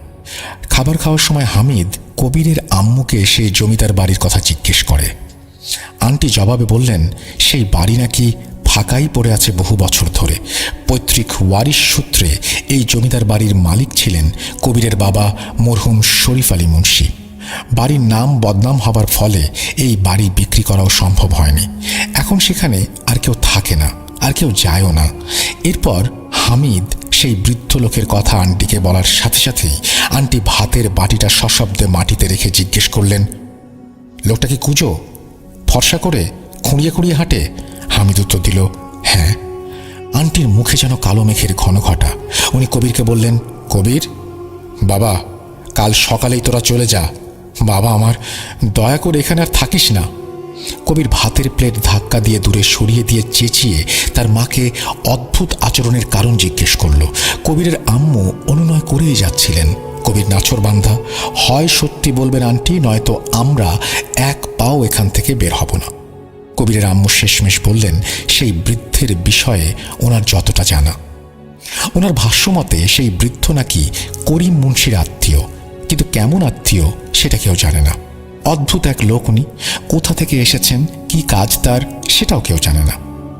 খাবার খাওয়ার সময় হামিদ কবিরের আম্মুকে সেই জমিদার বাড়ির কথা জিজ্ঞেস করে। আন্টি জবাবে বললেন, সেই বাড়ি নাকি ফাঁকাই পড়ে আছে বহু বছর ধরে। পৈতৃক ওয়ারিশ সূত্রে এই জমিদার বাড়ির মালিক ছিলেন কবিরের বাবা মরহুম শরীফ আলী মুন্সি। বাড়ির নাম বদনাম হবার ফলে এই বাড়ি বিক্রি করাও সম্ভব হয়নি। এখন সেখানে আর কেউ থাকে না, আর কেউ যায়ও না। এরপর হামিদ সেই বৃদ্ধ লোকের কথা আন্টিকে বলার সাথে সাথেই আন্টি ভাতের বাটিটা সশব্দে মাটিতে রেখে জিজ্ঞেস করলেন, লোকটা কি কুঁজো, ফর্সা করে খুঁড়িয়ে খুঁড়িয়ে হাঁটে? হামিদ উত্তর দিল, হ্যাঁ। আন্টির মুখে যেন কালো মেঘের ঘন ঘটা। উনি কবিরকে বললেন, কবির বাবা, কাল সকালেই তোরা চলে যা। বাবা আমার, দয়া করে এখানে আর থাকিস না। কবির ভাতের প্লেট ধাক্কা দিয়ে দূরে সরিয়ে দিয়ে চেঁচিয়ে তার মাকে অদ্ভুত আচরণের কারণ জিজ্ঞেস করল। কবিরের আম্মু অনুনয় করেই যাচ্ছিলেন, কবির নাছোড়বান্ধা, হয় সত্যি বলবেন আন্টি, নয়তো আমরা এক পাও এখান থেকে বের হব না। কবিরের আম্মু শেষমেশ বললেন সেই বৃদ্ধের বিষয়ে ওনার যতটা জানা। ওনার ভাষ্যমতে সেই বৃদ্ধ নাকি করিম মুন্সির আত্মীয়, কিন্তু কেমন আত্মীয় সেটা কেউ জানে না। অদ্ভুত এক লোক উনি, কোথা থেকে এসেছেন, কি কাজ তার, সেটাও কেউ জানে না।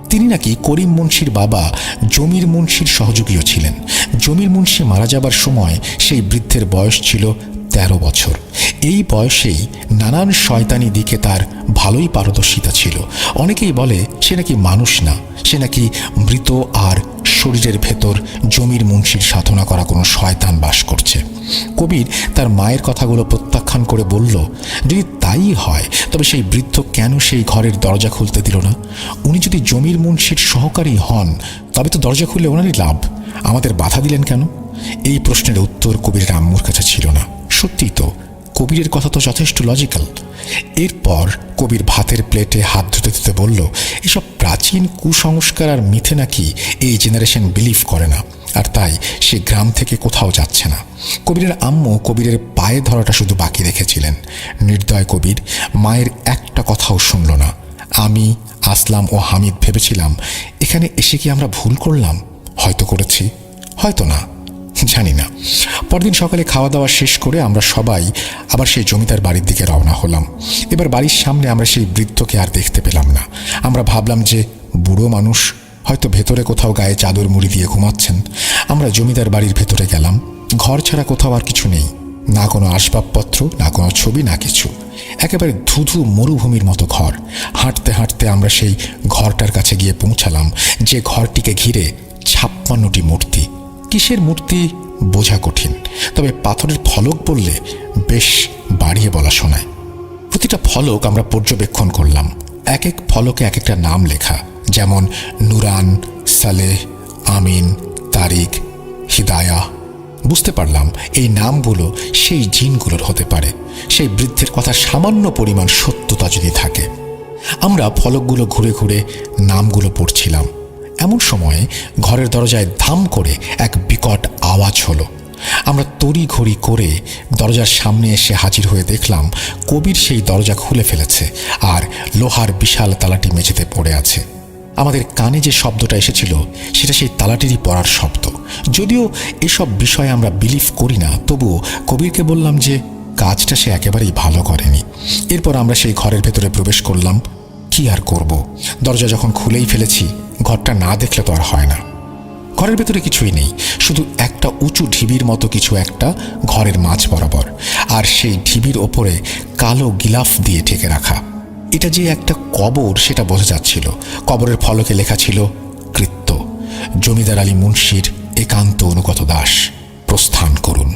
তিনি নাকি করিম মুন্সির বাবা জমির মুন্সির সহযোগীও ছিলেন। জমির মুন্সি মারা যাবার সময় সেই বৃদ্ধের বয়স ছিল 13 বছর। এই বয়সেই নানান শয়তানি দিকে তার ভালোই পারদর্শিতা ছিল। অনেকেই বলে সে নাকি মানুষ না, সে নাকি মৃত, আর শরীরের ভেতর জমির মুন্সির সাধনা করা কোনো শয়তান বাস করছে। কবির তার মায়ের কথাগুলো প্রত্যাখ্যান করে বলল, যদি তাই হয় তবে সেই বৃদ্ধ কেন সেই ঘরের দরজা খুলতে দিল না? উনি যদি জমির মুন্সির সহকারী হন তবে তো দরজা খুললে ওনারই লাভ, আমাদের বাধা দিলেন কেন? এই প্রশ্নের উত্তর কবিরের আম্মুর কাছে ছিল না। সত্যিই তো, কবিরের কথা তো যথেষ্ট লজিক্যাল। এরপর কবির ভাতের প্লেটে হাত ধুতে ধুতে বলল, এসব প্রাচীন কুসংস্কার আর মিথে নাকি এই জেনারেশন বিলিভ করে না, আর তাই সে গ্রাম থেকে কোথাও যাচ্ছে না। কবিরের আম্মু কবিরের পায়ে ধরাটা শুধু বাকি রেখেছিলেন। নির্দয় কবির মায়ের একটা কথাও শুনল না। আমি, আসলাম ও হামিদ ভেবেছিলাম এখানে এসে কি আমরা ভুল করলাম? হয়তো করেছি, হয়তো না, জানি না। পরদিন সকালে খাওয়া দাওয়া শেষ করে আমরা সবাই আবার সেই জমিদার বাড়ির দিকে রওনা হলাম। এবার বাড়ির সামনে আমরা সেই বৃদ্ধকে আর দেখতে পেলাম না। আমরা ভাবলাম যে বুড়ো মানুষ, হয়তো ভেতরে কোথাও গায়ে চাদর মুড়ি দিয়ে ঘুমাচ্ছেন। আমরা জমিদার বাড়ির ভেতরে গেলাম। ঘর ছাড়া কোথাও আর কিছু নেই, না কোনো আসবাবপত্র, না কোনো ছবি, না কিছু। একেবারে ধুধু মরুভূমির মতো ঘর। হাঁটতে হাঁটতে আমরা সেই ঘরটার কাছে গিয়ে পৌঁছালাম, যে ঘরটিকে ঘিরে 56টি মূর্তি। কিসের মূর্তি বোঝা কঠিন, তবে পাথরের ফলক বললে বেশ বাড়িয়ে বলা শোনায়। প্রতিটা ফলক আমরা পর্যবেক্ষণ করলাম। এক এক ফলকে এক একটা নাম লেখা, যেমন নুরান, সালেহ, আমিন, তারিক, হিদায়া। বুঝতে পারলাম এই নামগুলো সেই জিনগুলোর হতে পারে, সেই বৃদ্ধের কথা সামান্য পরিমাণ সত্যতা যদি থাকে। আমরা ফলকগুলো ঘুরে ঘুরে নামগুলো পড়ছিলাম। এমন সময়ে ঘরের দরজায় ধাম করে এক বিকট আওয়াজ হলো। আমরা তড়িঘড়ি করে দরজার সামনে এসে হাজির হয়ে দেখলাম কবির সেই দরজা খুলে ফেলেছে, আর লোহার বিশাল তালাটি মেঝেতে পড়ে আছে। আমাদের কানে যে শব্দটা এসেছিল সেটা সেই তালাটিরই পড়ার শব্দ। যদিও এসব বিষয়ে আমরা বিলিভ করি না, তবুও কবিরকে বললাম যে কাজটা সে একেবারেই ভালো করেনি। এরপর আমরা সেই ঘরের ভেতরে প্রবেশ করলাম। কি আর করব, দরজা যখন খুলেই ফেলেছি, ঘরটা না দেখলে তো আর হয় না। ঘরের ভেতরে কিছুই নেই, শুধু একটা উঁচু ঢিবির মতো কিছু একটা ঘরের মাঝ বরাবর, আর সেই ঢিবির ওপরে কালো গিলাফ দিয়ে ঢেকে রাখা। এটা যে একটা কবর সেটা বোঝা যাচ্ছিল। কবরের ফলকে লেখা ছিল কৃত্য, জমিদার আলী মুন্সির একান্ত অনুগত দাস, প্রস্থান করুন।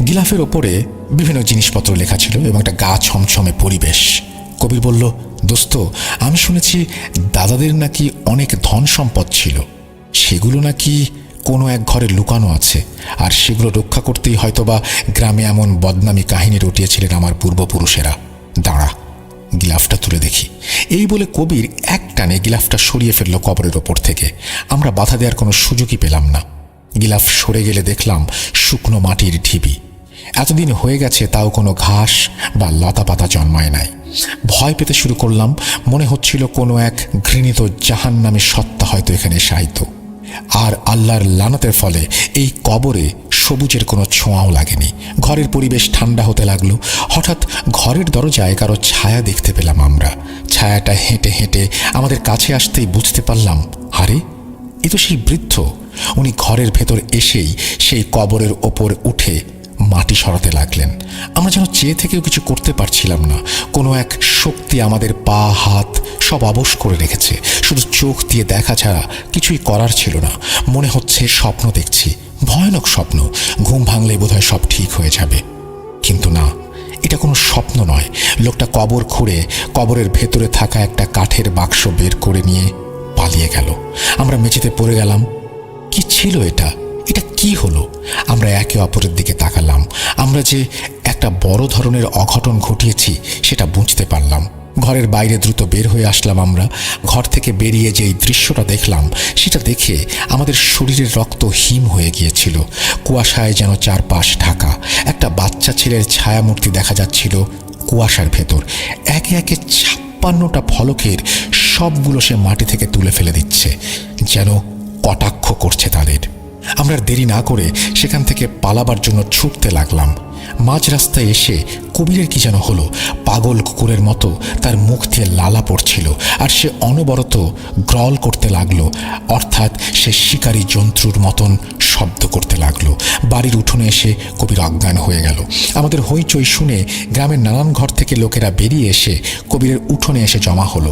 গিলাফের ওপরে বিভিন্ন জিনিসপত্র লেখা ছিল এবং একটা গা ছমছমে পরিবেশ। কবির বলল, দোস্ত, আমি শুনেছি দাদাদের নাকি অনেক ধন সম্পদ ছিল, সেগুলো নাকি কোনো এক ঘরে লুকানো আছে, আর সেগুলো রক্ষা করতেই হয়তোবা গ্রামে এমন বদনামি কাহিনী রটিয়েছিলেন আমার পূর্বপুরুষেরা। দাঁড়া, গিলাফটা তুলে দেখি। এই বলে কবির এক টানে গিলাফটা সরিয়ে ফেলল কবরের ওপর থেকে। আমরা বাধা দেওয়ার কোনো সুযোগই পেলাম না। গিলাফ সরে গেলে দেখলাম শুকনো মাটির ঢিবি। এতদিন হয়ে গেছে, তাও কোনো ঘাস বা লতা পাতা জন্মায় নাই। ভয় পেতে শুরু করলাম। মনে হচ্ছিল কোনো এক ঘৃণিত জাহান্নামী সত্তা হয়তো এখানে শায়িত। আর আল্লাহর লানতের ফলে এই কবরে সবুজের কোনো ছোঁয়াও লাগেনি। ঘরের পরিবেশ ঠান্ডা হতে লাগলো। হঠাৎ ঘরের দরজায় কারো ছায়া দেখতে পেলাম আমরা। ছায়াটা হেঁটে হেঁটে আমাদের কাছে আসতেই বুঝতে পারলাম, আরে এ তো সেই বৃদ্ধ। উনি ঘরের ভেতর এসেই সেই কবরের ওপর উঠে মাটি সরাতে লাগলেন। আমরা যেন চেয়ে থেকেও কিছু করতে পারছিলাম না। কোনো এক শক্তি আমাদের পা হাত সব অবশ করে রেখেছে। শুধু চোখ দিয়ে দেখা ছাড়া কিছুই করার ছিল না। মনে হচ্ছে স্বপ্ন দেখছি, ভয়ানক স্বপ্ন। ঘুম ভাঙলে বোধহয় সব ঠিক হয়ে যাবে, কিন্তু না, এটা কোনো স্বপ্ন নয়। লোকটা কবর খুঁড়ে কবরের ভেতরে থাকা একটা কাঠের বাক্স বের করে নিয়ে পালিয়ে গেল। আমরা মেঝেতে পড়ে গেলাম। কি ছিল এটা? এটা কি হলো? আমরা একে অপরের দিকে তাকালাম। আমরা যে একটা বড় ধরনের অঘটন ঘটিয়েছি সেটা বুঝতে পারলাম। ঘরের বাইরে দ্রুত বের হয়ে আসলাম। আমরা ঘর থেকে বেরিয়ে যে এই দৃশ্যটা দেখলাম, সেটা দেখে আমাদের শরীরের রক্ত হিম হয়ে গিয়েছিল। কুয়াশায় যেন চারপাশ ঢাকা। একটা বাচ্চা ছেলের ছায়ামূর্তি দেখা যাচ্ছিল কুয়াশার ভেতর। একে একে 56টা ফলকের সবগুলো সে মাটি থেকে তুলে ফেলে দিচ্ছে, যেন কটাক্ষ করছে তাদের। আমরা দেরি না করে সেখান থেকে পালাবার জন্য ছুটতে লাগলাম। মাঝ রাস্তায় এসে কবিরের কি যেন হলো। পাগল কুকুরের মতো তার মুখ দিয়ে লালা পড়ছিল, আর সে অনবরত গ্রল করতে লাগলো, অর্থাৎ সে শিকারী জন্তুর মতন শব্দ করতে লাগলো। বাড়ির উঠোনে এসে কবির অজ্ঞান হয়ে গেল। আমাদের হইচই শুনে গ্রামের নানান ঘর থেকে লোকেরা বেরিয়ে এসে কবিরের উঠোনে এসে জমা হলো।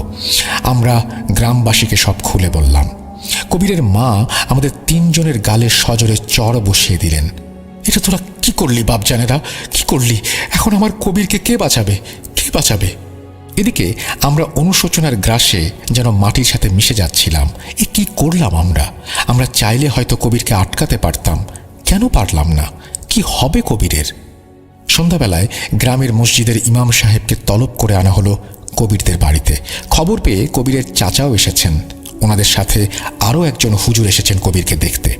আমরা গ্রামবাসীকে সব খুলে বললাম। কবিরের মা আমাদের 3 জনের গালে সজোরে চড় বসিয়ে দিলেন। এটা তোরা কি করলি বাপজানেরা, কি করলি? এখন আমার কবিরকে কে বাঁচাবে, কে বাঁচাবে? এদিকে আমরা অনুশোচনার গ্রাসে যেন মাটির সাথে মিশে যাচ্ছিলাম। এ কি করলাম আমরা? আমরা চাইলে হয়তো কবিরকে আটকাতে পারতাম, কেন পারলাম না? কি হবে কবিরের? সন্ধ্যাবেলায় গ্রামের মসজিদের ইমাম সাহেবকে তলব করে আনা হলো কবিরদের বাড়িতে। খবর পেয়ে কবিরের চাচাও এসেছেন। ওনাদের সাথে আরও একজন হুজুর এসেছেন কবিরকে দেখতে।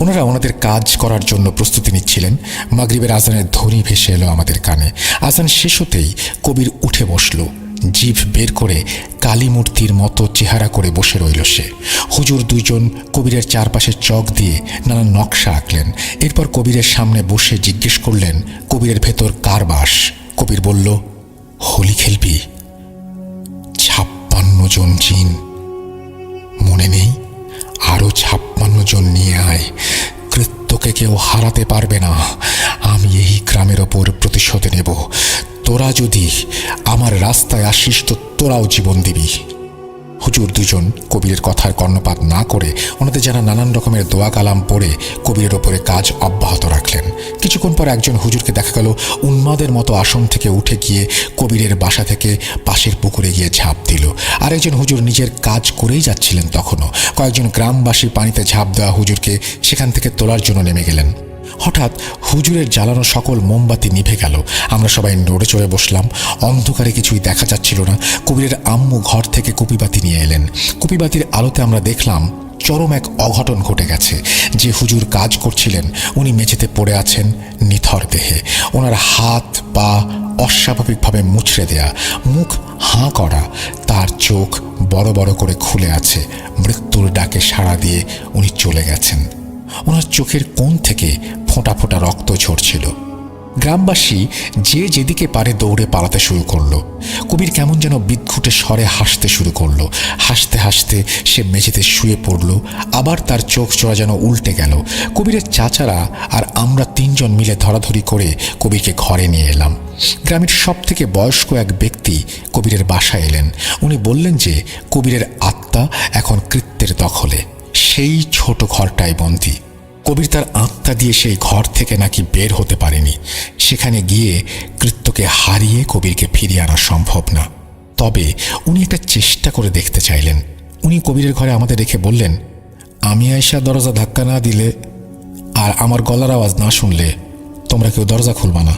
ওনারা ওনাদের কাজ করার জন্য প্রস্তুতি নিচ্ছিলেন। মাগরিবের আজানের ধ্বনি ভেসে এলো আমাদের কানে। আজান শেষ হতেই কবির উঠে বসল। জিভ বের করে কালী মূর্তির মতো চেহারা করে বসে রইল সে। হুজুর 2 জন কবিরের চারপাশে চক দিয়ে নানা নকশা আঁকলেন। এরপর কবিরের সামনে বসে জিজ্ঞেস করলেন কবিরের ভেতর কার বাস। কবির বলল, হোলি খেলবি? 56 জন জিন, মনে নেই? আরো 56 জন নিয়ে আয়। কৃত্যকে কেউ হারাতে পারবে না। আমি এই গ্রামের ওপর প্রতিশোধ নেব। তোরা যদি আমার রাস্তায় আসিস তো তোরাও জীবন দিবি। হুজুর 2 জন কবিরের কথার কর্ণপাত না করে ওনাদের যারা নানান রকমের দোয়া কালাম পড়ে কবিরের ওপরে কাজ অব্যাহত রাখলেন। কিছুক্ষণ পর একজন হুজুরকে দেখা গেল উন্মাদের মতো আসন থেকে উঠে গিয়ে কবিরের বাসা থেকে পাশের পুকুরে গিয়ে ঝাঁপ দিল। আরেকজন হুজুর নিজের কাজ করেই যাচ্ছিলেন তখনও। কয়েকজন গ্রামবাসী পানিতে ঝাঁপ দেওয়া হুজুরকে সেখান থেকে তোলার জন্য নেমে গেলেন। হঠাৎ হুজুরের জ্বালানো সকল মোমবাতি নিভে গেল। আমরা সবাই নড়ে চড়ে বসলাম। অন্ধকারে কিছুই দেখা যাচ্ছিল না। কবিরের আম্মু ঘর থেকে কুপিবাতি নিয়ে এলেন। কুপিবাতির আলোতে আমরা দেখলাম চরম এক অঘটন ঘটে গেছে। যে হুজুর কাজ করছিলেন উনি মেঝেতে পড়ে আছেন নিথর দেহে। ওনার হাত পা অস্বাভাবিকভাবে মুচড়ে দেয়া, মুখ হাঁ করা, তার চোখ বড় বড় করে খুলে আছে। মৃত্যুর ডাকে সাড়া দিয়ে উনি চলে গেছেন। ওনার চোখের কোণ থেকে ফোঁটা ফোঁটা রক্ত ঝরছিল। গ্রামবাসী যে যেদিকে পারে দৌড়ে পালাতে শুরু করলো। কবির কেমন যেন বিদঘুটে স্বরে হাসতে শুরু করলো। হাসতে হাসতে সে মেঝেতে শুয়ে পড়ল। আবার তার চোখ জোড়া যেন উল্টে গেল। কবিরের চাচারা আর আমরা 3 জন মিলে ধরাধরি করে কবিরকে ঘরে নিয়ে এলাম। গ্রামের সব থেকে বয়স্ক এক ব্যক্তি কবিরের বাসায় এলেন। উনি বললেন যে কবিরের আত্মা এখন কৃত্যের দখলে, সেই ছোট ঘরটায় বন্দী। কবির তার আত্মা দিয়ে সেই ঘর থেকে নাকি বের হতে পারেনি। সেখানে গিয়ে কৃত্যকে হারিয়ে কবিরকে ফিরিয়ে আনা সম্ভব না। তবে উনি একটা চেষ্টা করে দেখতে চাইলেন। উনি কবিরের ঘরে আমাদের রেখে বললেন, আমি আয়সা দরজা ধাক্কা না দিলে আর আমার গলার আওয়াজ না শুনলে তোমরা কেউ দরজা খুলবা না।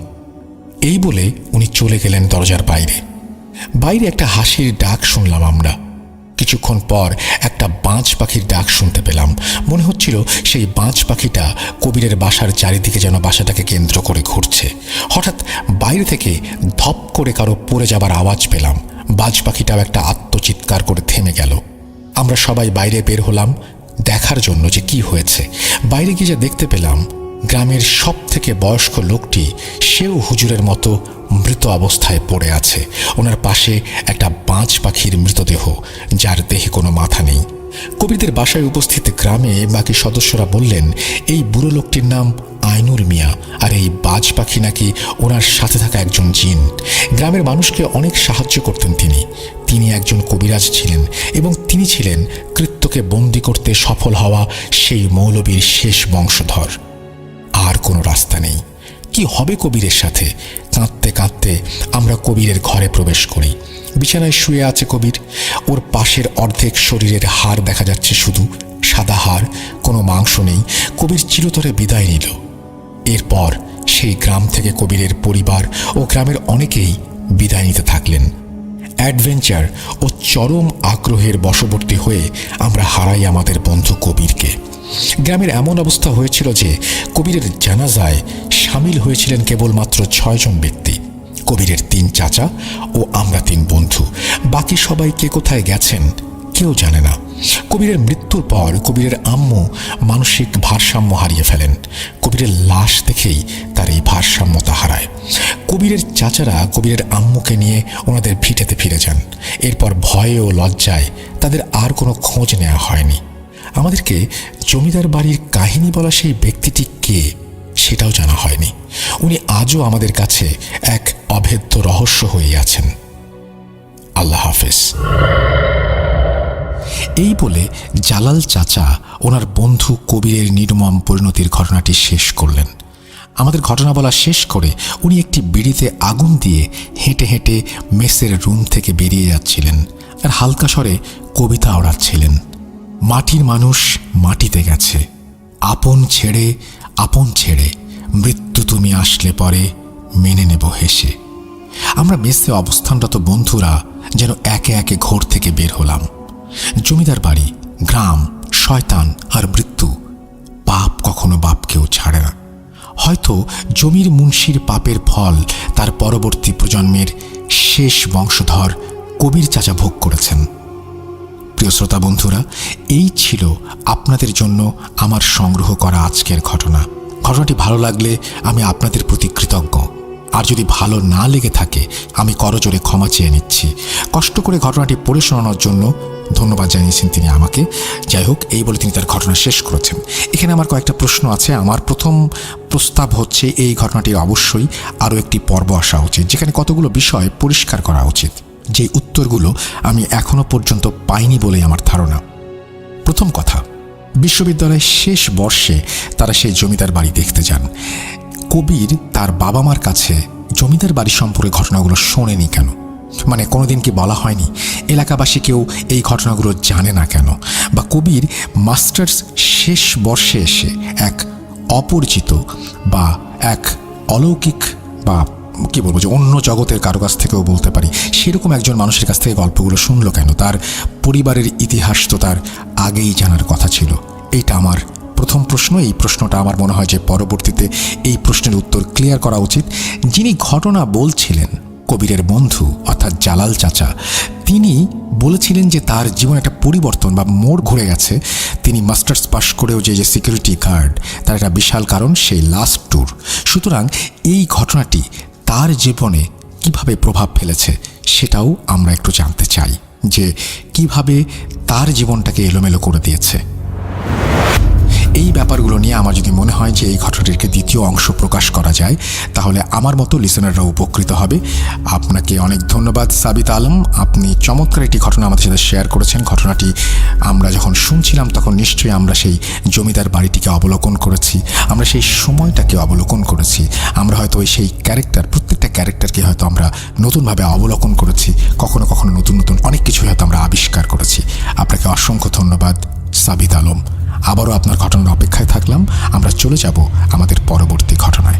এই বলে উনি চলে গেলেন দরজার বাইরে। বাইরে একটা হাসির ডাক শুনলাম আমরা। কিছুক্ষণ পর একটা বাজ পাখির ডাক শুনতে পেলাম। মনে হচ্ছিল সেই বাজ পাখিটা কবিরের বাসার চারিদিকে যেন বাসাটাকে কেন্দ্র করে ঘুরছে। হঠাৎ বাইরে থেকে ধপ করে কারো পড়ে যাবার আওয়াজ পেলাম। বাজ পাখিটাও একটা আত্মচিৎকার করে থেমে গেল। আমরা সবাই বাইরে বের হলাম দেখার জন্য যে কি হয়েছে। বাইরে গিয়ে যা দেখতে পেলাম, গ্রামের সব থেকে বয়স্ক লোকটি সেও হুজুরের মতো মৃত অবস্থায় পড়ে আছে। ওনার পাশে একটা বাজ পাখির মৃতদেহ, যার দেহে কোনো মাথা নেই। কবিরদের বাসায় উপস্থিত গ্রামে বাকি সদস্যরা বললেন এই বুড়ো লোকটির নাম আইনুল মিয়া, আর এই বাজ পাখি নাকি ওনার সাথে থাকা একজন জিন। গ্রামের মানুষকে অনেক সাহায্য করতেন তিনি একজন কবিরাজ ছিলেন এবং তিনি ছিলেন কৃত্যকে বন্দি করতে সফল হওয়া সেই মৌলবীর শেষ বংশধর। আর কোনো রাস্তা নেই। কি হবে কবিরের সাথে? কাঁদতে কাঁদতে আমরা কবিরের ঘরে প্রবেশ করি। বিছানায় শুয়ে আছে কবির। ওর পাশের অর্ধেক শরীরের হাড় দেখা যাচ্ছে, শুধু সাদা হাড়, কোনো মাংস নেই। কবির চিরতরে বিদায় নিল। এরপর সেই গ্রাম থেকে কবিরের পরিবার ও গ্রামের অনেকেই বিদায় নিতে থাকলেন। অ্যাডভেঞ্চার ও চরম আগ্রহের বশবর্তী হয়ে আমরা হারাই আমাদের বন্ধু কবিরকে। গ্রামের এমন অবস্থা হয়েছিল যে কবিরের জানাজায় সামিল হয়েছিলেন কেবলমাত্র 6 জন ব্যক্তি। কবিরের 3 চাচা ও আমরা 3 বন্ধু। বাকি সবাই কে কোথায় গেছেন কেউ জানে না। কবিরের মৃত্যুর পর কবিরের আম্মু মানসিক ভারসাম্য হারিয়ে ফেলেন। কবিরের লাশ দেখেই তার এই ভারসাম্যতা হারায়। কবিরের চাচারা কবিরের আম্মুকে নিয়ে ওনাদের ভিটেতে ফিরে যান। এরপর ভয়ে ও লজ্জায় তাদের আর কোনো খোঁজ নেওয়া হয়নি। আমাদেরকে জমিদার বাড়ির কাহিনী বলা সেই ব্যক্তিটি কে সেটাও জানা হয়নি। উনি আজও আমাদের কাছে এক অভেদ্য রহস্য হয়ে আছেন। আল্লাহ হাফেজ। এই বলে জালাল চাচা ওনার বন্ধু কবিরের নির্মম পরিণতির ঘটনাটি শেষ করলেন। আমাদের ঘটনা বলা শেষ করে উনি একটি বিড়িতে আগুন দিয়ে হেঁটে হেঁটে মেসের রুম থেকে বেরিয়ে যাচ্ছিলেন আর হালকা স্বরে কবিতা ওড়াচ্ছিলেন। মাটির মানুষ মাটিতে গেছে, আপন ছেড়ে মৃত্যু তুমি আসলে পরে মেনে নেব হেসে। আমরা মেসে অবস্থানরত বন্ধুরা যেন একে একে ঘোর থেকে বের হলাম। জমিদার বাড়ি, গ্রাম, শয়তান আর মৃত্যু, পাপ কখনো বাপকেও ছাড়ে না। হয়তো জমির মুন্সির পাপের ফল তার পরবর্তী প্রজন্মের শেষ বংশধর কবির চাচা ভোগ করেছেন। প্রিয় শ্রোতা বন্ধুরা, এই ছিল আপনাদের জন্য আমার সংগ্রহ করা আজকের ঘটনা। ঘটনাটি ভালো লাগলে আমি আপনাদের প্রতি কৃতজ্ঞ। আর যদি ভালো না লেগে থাকে আমি করজোরে ক্ষমা চেয়ে নিচ্ছি। কষ্ট করে ঘটনাটি পড়ে শোনানোর জন্য ধন্যবাদ জানিয়েছেন তিনি আমাকে। যাই হোক, এই বলে তিনি তার ঘটনা শেষ করেছেন। এখানে আমার কয়েকটা প্রশ্ন আছে। আমার প্রথম প্রস্তাব হচ্ছে এই ঘটনাটির অবশ্যই আরও একটি পর্ব আসা উচিত, যেখানে কতগুলো বিষয় পরিষ্কার করা উচিত, যে উত্তরগুলো আমি এখনো পর্যন্ত পাইনি বলেই আমার ধারণা। প্রথম কথা, বিশ্ববিদ্যালয়ের শেষ বর্ষে তারা সেই জমিদার বাড়ি দেখতে যান। কবির তার বাবা মার কাছে জমিদার বাড়ি সম্পর্কে ঘটনাগুলো শোনেনি কেন? মানে কোনোদিন কি বলা হয়নি? এলাকাবাসী কেউ এই ঘটনাগুলো জানে না কেন? বা কবির মাস্টার্স শেষ বর্ষে এসে এক অপরিচিত বা এক অলৌকিক বা কি বলবো, যে অন্য জগতের কারো কাছ থেকেও বলতে পারি সেরকম একজন মানুষের কাছ থেকে গল্পগুলো শুনলো কেন? তার পরিবারের ইতিহাস তো তার আগেই জানার কথা ছিল। এইটা আমার প্রথম প্রশ্ন। এই প্রশ্নটা আমার মনে হয় যে পরবর্তীতে এই প্রশ্নের উত্তর ক্লিয়ার করা উচিত। যিনি ঘটনা বলছিলেন, কবিরের বন্ধু অর্থাৎ জালাল চাচা, তিনি বলেছিলেন যে তার জীবনে একটা পরিবর্তন বা মোড় ঘুরে গেছে। তিনি মাস্টার্স পাশ করেও যে সিকিউরিটি গার্ড, তার একটা বিশাল কারণ সেই লাস্ট ট্যুর। সুতরাং এই ঘটনাটি তার জীবনে কিভাবে প্রভাব ফেলেছে সেটাও আমরা একটু জানতে চাই, যে কিভাবে তার জীবনটাকে এলোমেলো করে দিয়েছে। এই ব্যাপারগুলো নিয়ে আমার যদি মনে হয় যে এই ঘটনাটিকে দ্বিতীয় অংশ প্রকাশ করা যায়, তাহলে আমার মতো লিসেনাররা উপকৃত হবে। আপনাকে অনেক ধন্যবাদ সাবিত আলম, আপনি চমৎকার একটি ঘটনা আমাদের সাথে শেয়ার করেছেন। ঘটনাটি আমরা যখন শুনছিলাম তখন নিশ্চয়ই আমরা সেই জমিদার বাড়িটিকে অবলোকন করেছি, আমরা সেই সময়টাকে অবলোকন করেছি, আমরা হয়তো ওই সেই প্রত্যেকটা ক্যারেক্টারকে হয়তো আমরা নতুনভাবে অবলোকন করেছি, কখনো কখনো নতুন নতুন অনেক কিছু হয়তো আমরা আবিষ্কার করেছি। আপনাকে অসংখ্য ধন্যবাদ সাবিত আলম। আবারও আপনার ঘটনার অপেক্ষায় থাকলাম। আমরা চলে যাব আমাদের পরবর্তী ঘটনায়।